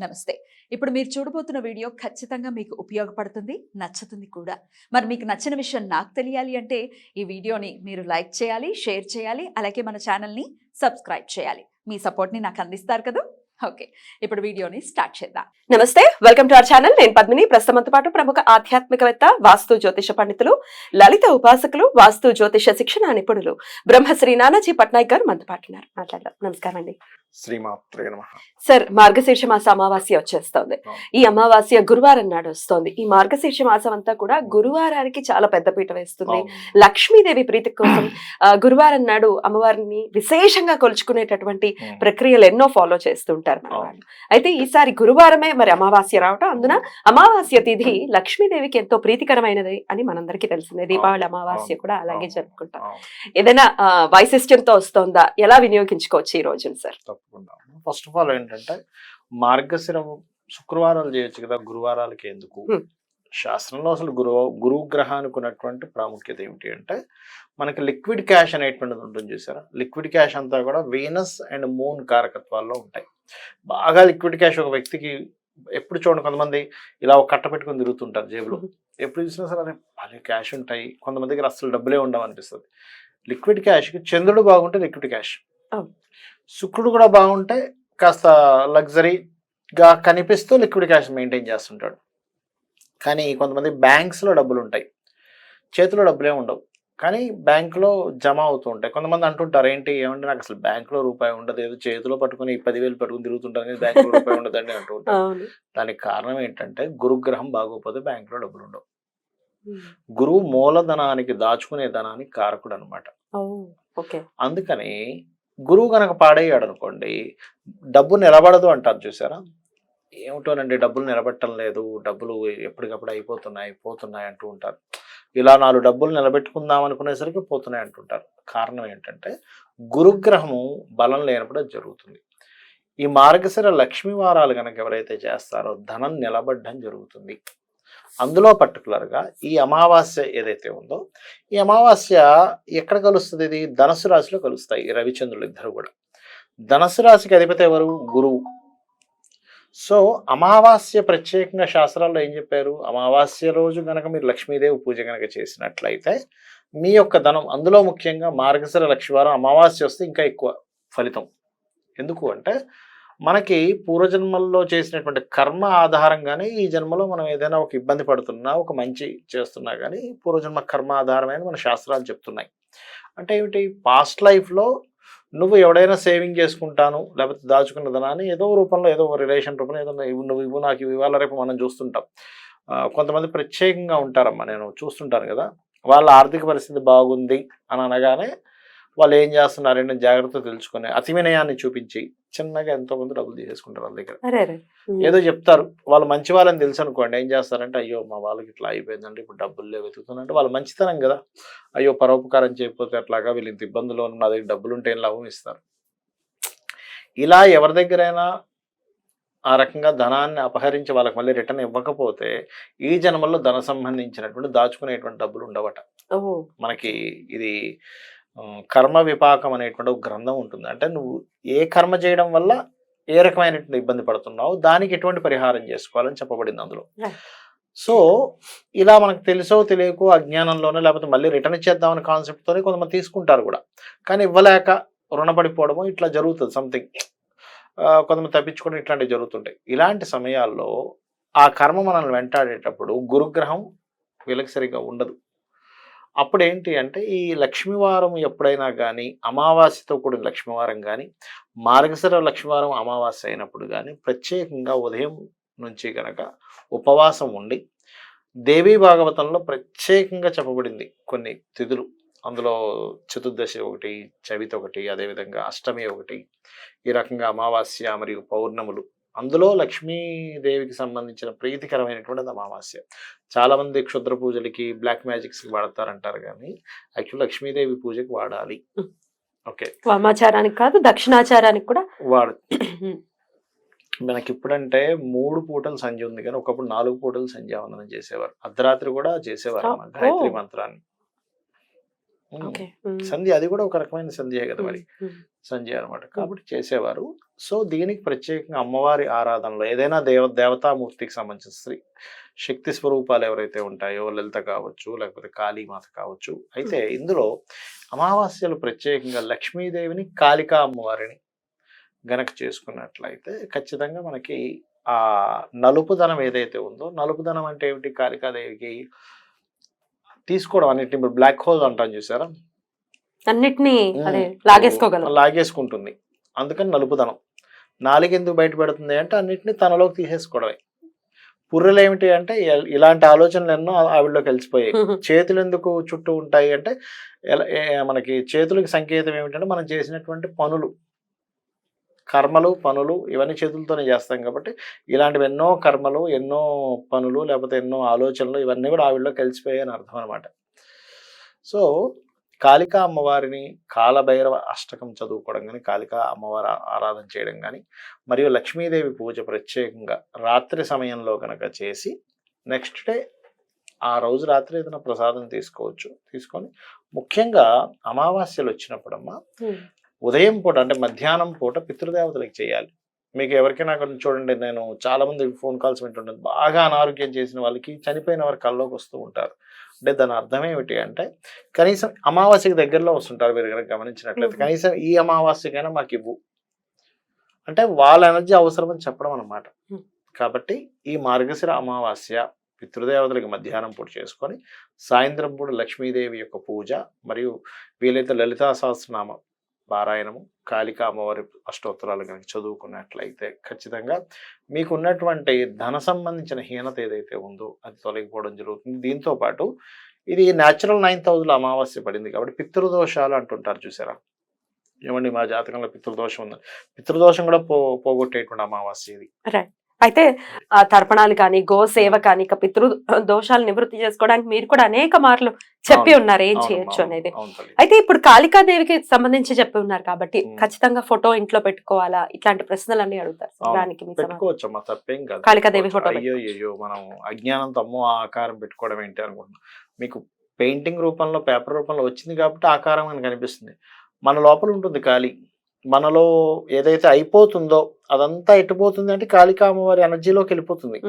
నమస్తే. ఇప్పుడు మీరు చూడబోతున్న వీడియో ఖచ్చితంగా మీకు ఉపయోగపడుతుంది, నచ్చుతుంది కూడా. మరి మీకు నచ్చిన విషయం నాకు తెలియాలి అంటే ఈ వీడియోని మీరు లైక్ చేయాలి, షేర్ చేయాలి, అలాగే మన ఛానల్‌ని సబ్స్క్రైబ్ చేయాలి. మీ సపోర్ట్‌ని నాకు అందిస్తారు కదూ! ఓకే. ఇప్పుడు వీడియోని స్టార్ట్ చేద్దాం. నమస్తే, వెల్కమ్ టు అవర్ ఛానల్. నేను పద్మిని. ప్రస్తుతంతో పాటు ప్రముఖ ఆధ్యాత్మికవేత్త, వాస్తు జ్యోతిష పండితులు, లలిత ఉపాసకులు, వాస్తు జ్యోతిష శిక్షణ నిపుణులు బ్రహ్మశ్రీ నానాజీ పట్నాయక్ గారు మనతో పాటు ఉన్నారు. మాట్లాడదాం. నమస్కారం అండి. శ్రీమాత్రే నమః. సార్, మార్గశీర్ష మాస అమావాస్య వచ్చేస్తోంది. ఈ అమావాస్య గురువారం నాడు వస్తోంది. ఈ మార్గశీర్ష మాసం అంతా కూడా గురువారానికి చాలా పెద్దపీట వేస్తుంది. లక్ష్మీదేవి ప్రీతి కోసం గురువారం నాడు అమ్మవారిని విశేషంగా కొలుచుకునేటటువంటి ప్రక్రియలు ఎన్నో ఫాలో చేస్తుంటారు మన వాళ్ళు. అయితే ఈసారి గురువారమే మరి అమావాస్య రావటం, అందున అమావాస్య తిథి లక్ష్మీదేవికి ఎంతో ప్రీతికరమైనది అని మనందరికీ తెలిసిందే. దీపావళి అమావాస్య కూడా అలాగే జరుపుకుంటాం. ఏదైనా వైశిష్ట్యంతో వస్తోందా? ఎలా వినియోగించుకోవచ్చు ఈ రోజున సార్? తప్పకుండా. ఫస్ట్ ఆఫ్ ఆల్ ఏంటంటే మార్గశిర శుక్రవారాలు చేయొచ్చు కదా, గురువారాలకి ఎందుకు? శాస్త్రంలో అసలు గురుగ్రహానికి ఉన్నటువంటి ప్రాముఖ్యత ఏమిటి అంటే, మనకి లిక్విడ్ క్యాష్ అనేటువంటిది ఉంటుంది చూసారా. లిక్విడ్ క్యాష్ అంతా కూడా వీనస్ అండ్ మూన్ కారకత్వాల్లో ఉంటాయి. బాగా లిక్విడ్ క్యాష్ ఒక వ్యక్తికి ఎప్పుడు చూడండి, కొంతమంది ఇలా ఒక కట్ట పెట్టుకొని తిరుగుతుంటారు జేబులో. ఎప్పుడు చూసినా సరే అదే భలే క్యాష్ ఉంటాయి, కొంతమంది దగ్గర అసలు డబ్బులే ఉండవు అనిపిస్తుంది. లిక్విడ్ క్యాష్కి చంద్రుడు బాగుంటే లిక్విడ్ క్యాష్, శుక్రుడు కూడా బాగుంటే కాస్త లగ్జరీగా కనిపిస్తూ లిక్విడ్ క్యాష్ మెయింటైన్ చేస్తుంటాడు. కానీ కొంతమంది బ్యాంక్స్లో డబ్బులు ఉంటాయి, చేతిలో డబ్బులే ఉండవు, కానీ బ్యాంకులో జమ అవుతూ ఉంటాయి. కొంతమంది అంటుంటారు, ఏంటి ఏమంటే నాకు అసలు బ్యాంకులో రూపాయి ఉండదు, ఏదో చేతిలో పట్టుకుని 10,000 పట్టుకుని తిరుగుతుంటారు కానీ బ్యాంకులో రూపాయి ఉండదండి అంటూ ఉంటారు. దానికి కారణం ఏంటంటే గురుగ్రహం బాగోకపోతే బ్యాంకులో డబ్బులు ఉండవు. గురువు మూలధనానికి, దాచుకునే ధనానికి కారకుడు అనమాట. అందుకని గురువు కనుక పాడయ్యాడు అనుకోండి, డబ్బు నిలబడదు అంటారు చూసారా. ఏమిటోనండి, డబ్బులు నిలబెట్టడం లేదు, డబ్బులు ఎప్పటికప్పుడు పోతున్నాయి అంటూ ఉంటారు. ఇలా 4 డబ్బులు నిలబెట్టుకుందాం అనుకునేసరికి పోతున్నాయి అంటుంటారు. కారణం ఏంటంటే గురుగ్రహము బలం లేనప్పుడు అది జరుగుతుంది. ఈ మార్గశిర లక్ష్మీ వారాలు కనుక ఎవరైతే చేస్తారో ధనం నిలబడడం జరుగుతుంది. అందులో పర్టికులర్గా ఈ అమావాస్య ఏదైతే ఉందో, ఈ అమావాస్య ఎక్కడ కలుస్తుంది? ఇది ధనస్సు రాశిలో కలుస్తాయి ఈ రవిచంద్రులు ఇద్దరు కూడా. ధనస్సు రాశికి అధిపతి ఎవరు? గురువు. సో అమావాస్య ప్రత్యేకంగా శాస్త్రాల్లో ఏం చెప్పారు? అమావాస్య రోజు కనుక మీరు లక్ష్మీదేవి పూజ కనుక చేసినట్లయితే మీ యొక్క ధనం, అందులో ముఖ్యంగా మార్గశిర లక్ష్మీవారం అమావాస్య వస్తే ఇంకా ఎక్కువ ఫలితం. ఎందుకు అంటే మనకి పూర్వజన్మల్లో చేసినటువంటి కర్మ ఆధారంగానే ఈ జన్మలో మనం ఏదైనా ఒక ఇబ్బంది పడుతున్నా, ఒక మంచి చేస్తున్నా కానీ పూర్వజన్మ కర్మ ఆధారమైన మన శాస్త్రాలు చెప్తున్నాయి. అంటే ఏమిటి? పాస్ట్ లైఫ్లో నువ్వు ఎవడైనా సేవింగ్ చేసుకుంటాను, లేకపోతే దాచుకున్న ధనాన్ని ఏదో రూపంలో, ఏదో రిలేషన్ రూపంలో ఏదో నువ్వు ఇవ్వు నాకు ఇవాళ రేపు మనం చూస్తుంటాం. కొంతమంది ప్రత్యేకంగా ఉంటారమ్మా, నేను చూస్తుంటాను కదా, వాళ్ళ ఆర్థిక పరిస్థితి బాగుంది అని అనగానే వాళ్ళు ఏం చేస్తున్నారంటే జాగ్రత్తగా తెలుసుకుని అతి వినయాన్ని చూపించి చిన్నగా ఎంతో కొంత డబ్బులు తీసేసుకుంటారు వాళ్ళ దగ్గర. ఏదో చెప్తారు, వాళ్ళు మంచి వాళ్ళని తెలుసు అనుకోండి, ఏం చేస్తారంటే అయ్యో మా వాళ్ళకి ఇట్లా అయిపోయిందంటే ఇప్పుడు డబ్బులు వెతుకుతుందంటే వాళ్ళ మంచితనం కదా, అయ్యో పరోపకారం చేయకపోతే అట్లాగా వీళ్ళు ఇంత ఇబ్బందులో ఉన్న దగ్గర డబ్బులు ఉంటే లాభం ఇస్తారు. ఇలా ఎవరి దగ్గరైనా ఆ రకంగా ధనాన్ని అపహరించి వాళ్ళకి మళ్ళీ రిటర్న్ ఇవ్వకపోతే ఈ జన్మల్లో ధన సంబంధించినటువంటి దాచుకునేటువంటి డబ్బులు ఉండవట. మనకి ఇది కర్మ విపాకం అనేటువంటి ఒక గ్రంథం ఉంటుంది. అంటే నువ్వు ఏ కర్మ చేయడం వల్ల ఏ రకమైనటువంటి ఇబ్బంది పడుతున్నావు, దానికి ఎటువంటి పరిహారం చేసుకోవాలని చెప్పబడింది అందులో. సో ఇలా మనకు తెలుసో తెలియకో అజ్ఞానంలోనే, లేకపోతే మళ్ళీ రిటర్న్ ఇచ్చేద్దామని కాన్సెప్ట్తోనే కొంతమంది తీసుకుంటారు కూడా, కానీ ఇవ్వలేక రుణపడిపోవడము ఇట్లా జరుగుతుంది. సంథింగ్ కొంతమంది తప్పించుకోవడం ఇట్లాంటివి జరుగుతుంటాయి. ఇలాంటి సమయాల్లో ఆ కర్మ మనల్ని వెంటాడేటప్పుడు గురుగ్రహం వీళ్ళకి సరిగా ఉండదు. అప్పుడు ఏంటి అంటే ఈ లక్ష్మీవారం ఎప్పుడైనా కానీ, అమావాస్యతో కూడిన లక్ష్మీవారం కానీ, మార్గశిర లక్ష్మీవారం అమావాస్య అయినప్పుడు కానీ ప్రత్యేకంగా ఉదయం నుంచి కనుక ఉపవాసం ఉండి, దేవీ భాగవతంలో ప్రత్యేకంగా చెప్పబడింది కొన్ని తిథులు. అందులో చతుర్దశి ఒకటి, చవితి ఒకటి, అదేవిధంగా అష్టమి ఒకటి, ఈ రకంగా అమావాస్య మరియు పౌర్ణములు. అందులో లక్ష్మీదేవికి సంబంధించిన ప్రీతికరమైనటువంటి అమావాస్య. చాలామంది క్షుద్ర పూజలకి, బ్లాక్ మ్యాజిక్స్కి వాడతారంటారు, కానీ యాక్చువల్ లక్ష్మీదేవి పూజకి వాడాలి. ఓకే, వామాచారానికి కాదు దక్షిణాచారానికి కూడా మనకి ఇప్పుడంటే 3 పూటలు సంధ్య ఉంది, కానీ ఒకప్పుడు 4 పూటలు సంధ్యావందనం చేసేవారు. అర్ధరాత్రి కూడా చేసేవారు గాయత్రి మంత్రాన్ని. ఓకే. సంధ్య అది కూడా ఒక రకమైన సంధ్యే కదా మరి, సంధ్య అనమాట. కాబట్టి చేసేవారు. సో దీనికి ప్రత్యేకంగా అమ్మవారి ఆరాధనలో ఏదైనా దేవతామూర్తికి సంబంధించిన శక్తి స్వరూపాలు ఎవరైతే ఉంటాయో, లలిత కావచ్చు, లేకపోతే కాళీమాత కావచ్చు. అయితే ఇందులో అమావాస్యలు ప్రత్యేకంగా లక్ష్మీదేవిని, కాళికా అమ్మవారిని గనక చేసుకున్నట్లయితే ఖచ్చితంగా మనకి ఆ నలుపుదనం ఏదైతే ఉందో, నలుపుదనం అంటే ఏమిటి, కాళికాదేవికి తీసుకోవడం అన్నిటిని, ఇప్పుడు బ్లాక్ హోల్ అంటాం చూసారా, అన్నిటినీ అదే లాగేసుకుంటుంది. అందుకని నలుపుదనం. నాలుగు ఎందుకు బయట పెడుతుంది అంటే అన్నిటిని తనలోకి తీసేసుకోవడమే. పుర్రెలు ఏమిటి అంటే ఇలాంటి ఆలోచనలు ఎన్నో ఆవిడలోకి కలిసిపోయాయి. చేతులు ఎందుకు చుట్టూ ఉంటాయి అంటే మనకి చేతులకి సంకేతం ఏమిటంటే మనం చేసినటువంటి పనులు, కర్మలు, పనులు ఇవన్నీ చేతులతోనే చేస్తాం. కాబట్టి ఇలాంటివి ఎన్నో కర్మలు, ఎన్నో పనులు, లేకపోతే ఎన్నో ఆలోచనలు ఇవన్నీ కూడా ఆవిడలో కలిసిపోయాయి అని అర్థం అనమాట. సో కాళికా అమ్మవారిని కాలభైరవ అష్టకం చదువుకోవడం కానీ, కాళికా అమ్మవారి ఆరాధన చేయడం కానీ, మరియు లక్ష్మీదేవి పూజ ప్రత్యేకంగా రాత్రి సమయంలో కనుక చేసి నెక్స్ట్ డే ఆ రోజు రాత్రి ఏదైనా ప్రసాదం తీసుకొని ముఖ్యంగా అమావాస్యలు వచ్చినప్పుడమ్మా ఉదయం పూట అంటే మధ్యాహ్నం పూట పితృదేవతలకు చేయాలి. మీకు ఎవరికైనా చూడండి, నేను చాలా మంది ఫోన్ కాల్స్ వింటుంటాను, బాగా అనారోగ్యం చేసిన వాళ్ళకి చనిపోయిన వారి కల్లోకి వస్తూ ఉంటారు. అంటే దాని అర్థం ఏమిటి అంటే కనీసం అమావాస్యకి దగ్గరలో వస్తుంటారు. మీరు కనుక గమనించినట్లయితే కనీసం ఈ అమావాస్యకైనా మాకు ఇవ్వు అంటే వాళ్ళ ఎనర్జీ అవసరమని చెప్పడం అన్నమాట. కాబట్టి ఈ మార్గశిర అమావాస్య పితృదేవతలకి మధ్యాహ్నం పూట చేసుకొని సాయంత్రం పూట లక్ష్మీదేవి యొక్క పూజ, మరియు వీలైతే లలితా సహస్రనామ పారాయణము, కాళికా అమ్మవారి అష్టోత్తరాలు కనుక చదువుకున్నట్లయితే ఖచ్చితంగా మీకు ఉన్నటువంటి ధన సంబంధించిన హీనత ఏదైతే ఉందో అది తొలగిపోవడం జరుగుతుంది. దీంతో పాటు ఇది న్యాచురల్ 9th హౌస్లో అమావాస్య పడింది కాబట్టి పితృదోషాలు అంటుంటారు చూసారా, ఏమండి మా జాతకంలో పితృదోషం ఉంది, పితృదోషం కూడా పోగొట్టేటువంటి అమావాస్య ఇది. అయితే తర్పణాలు కానీ, గోసేవ కానీ, ఇక పితృ దోషాలు నివృత్తి చేసుకోవడానికి మీరు కూడా అనేక మార్లు చెప్పి ఉన్నారు ఏం చేయొచ్చు అనేది. అయితే ఇప్పుడు కాళికాదేవికి సంబంధించి చెప్పి ఉన్నారు కాబట్టి ఖచ్చితంగా ఫోటో ఇంట్లో పెట్టుకోవాలా, ఇట్లాంటి ప్రశ్నలన్నీ అడుగుతారు. దానికి పెట్టుకోవచ్చమ్మా, తప్పేం కాదు. కాళికాదేవి ఫోటో అయ్యో మనం అజ్ఞానంతో అమ్మో ఆకారం పెట్టుకోవడం ఏంటి అనుకుంటున్నాం. మీకు పెయింటింగ్ రూపంలో, పేపర్ రూపంలో వచ్చింది కాబట్టి ఆకారం అని కనిపిస్తుంది. మన లోపల ఉంటుంది కాళీ. మనలో ఏదైతే అయిపోతుందో అదంతా ఎట్టుపోతుంది అంటే కాళికా అమ్మవారి ఎనర్జీలోకి వెళ్ళిపోతుంది.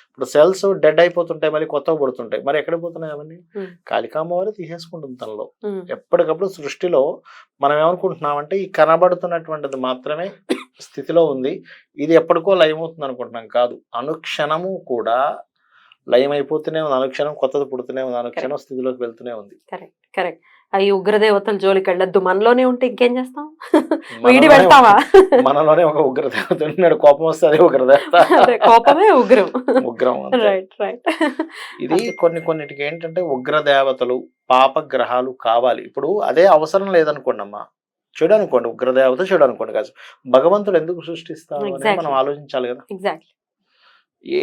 ఇప్పుడు సెల్స్ డెడ్ అయిపోతుంటాయి, మళ్ళీ కొత్తగా పడుతుంటాయి, మరి ఎక్కడ పోతున్నాయి అవన్నీ? కాళికా అమ్మవారి తీసేసుకుంటుంది తనలో. ఎప్పటికప్పుడు సృష్టిలో మనం ఏమనుకుంటున్నామంటే ఈ కనబడుతున్నటువంటిది మాత్రమే స్థితిలో ఉంది, ఇది ఎప్పటికో లయమవుతుంది అనుకుంటున్నాం. కాదు, అనుక్షణము కూడా లయం అయిపోతూనే ఉంది, అనుక్షణం కొత్తది పుడుతూనే ఉంది, అనుక్షణం స్థితిలోకి వెళ్తూనే ఉంది. కరెక్ట్. ఈ ఉగ్రదేవతల జోలికి వెళ్ళొద్దు, మనలోనే ఉంటే ఇంకేం చేస్తాం, వీడి వెళ్తావా? మనలోనే ఒక ఉగ్రదేవత ఉన్నాడు, కోపం వస్తే అదే ఉగ్రదేవత, కోపమే ఉగ్రం. రైట్. ఇది కొన్నిటికి ఏంటంటే ఉగ్రదేవతలు, పాపగ్రహాలు కావాలి. ఇప్పుడు అదే అవసరం లేదనుకోండి అమ్మా, చెడు అనుకోండి, ఉగ్రదేవత చెడు అనుకోండి కాదు, భగవంతుడు ఎందుకు సృష్టిస్తాడు అని మనం ఆలోచించాలి కదా. ఎగ్జాక్ట్లీ.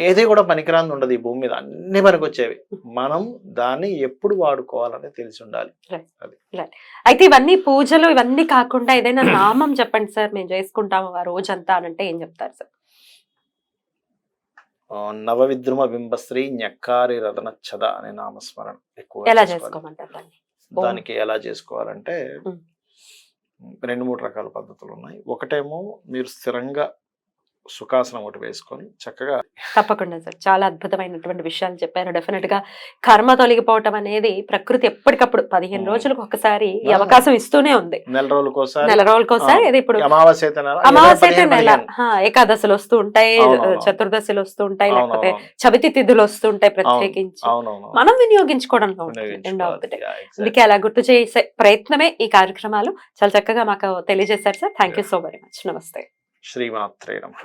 ఏది కూడా పనికిరాంది ఉండదు ఈ భూమి మీద, అన్ని పనికొచ్చేవి. మనం దాన్ని ఎప్పుడు వాడుకోవాలని తెలిసి ఉండాలి. అయితే ఇవన్నీ పూజలు ఇవన్నీ కాకుండా ఏదైనా నామం చెప్పండి సార్, మేము చేసుకుంటాము ఆ రోజంతా అనంటే ఏం చెప్తారు సార్? నవవిద్రుమ బింబశ్రీ న్యక్కారి రతన చద అనే నామస్మరణ ఎక్కువ. ఎలా చేసుకోమంటారు దాన్ని? దానికి ఎలా చేసుకోవాలంటే 2-3 రకాల పద్ధతులు ఉన్నాయి. ఒకటేమో మీరు స్థిరంగా సుఖాసనం ఒకటి వేసుకొని చక్కగా. తప్పకుండా సార్, చాలా అద్భుతమైనటువంటి విషయాలు చెప్పారు. డెఫినెట్ గా కర్మ తొలగిపోవటం అనేది ప్రకృతి ఎప్పటికప్పుడు 15 రోజులకు ఒకసారి ఈ అవకాశం ఇస్తూనే ఉంది. నెల రోజులకోసారి ఇది ఇప్పుడు అమావాస్య నెల, ఏకాదశులు వస్తూ ఉంటాయి, చతుర్దశులు వస్తూ ఉంటాయి, లేకపోతే చవితి తిథులు వస్తూ ఉంటాయి. ప్రత్యేకించి మనం వినియోగించుకోవడంలో ఉంటుంది. అందుకే అలా గుర్తు చేసే ప్రయత్నమే ఈ కార్యక్రమాలు. చాలా చక్కగా మాకు తెలియజేశారు sir. Thank you so very much. నమస్తే. శ్రీమాత్రే నమః.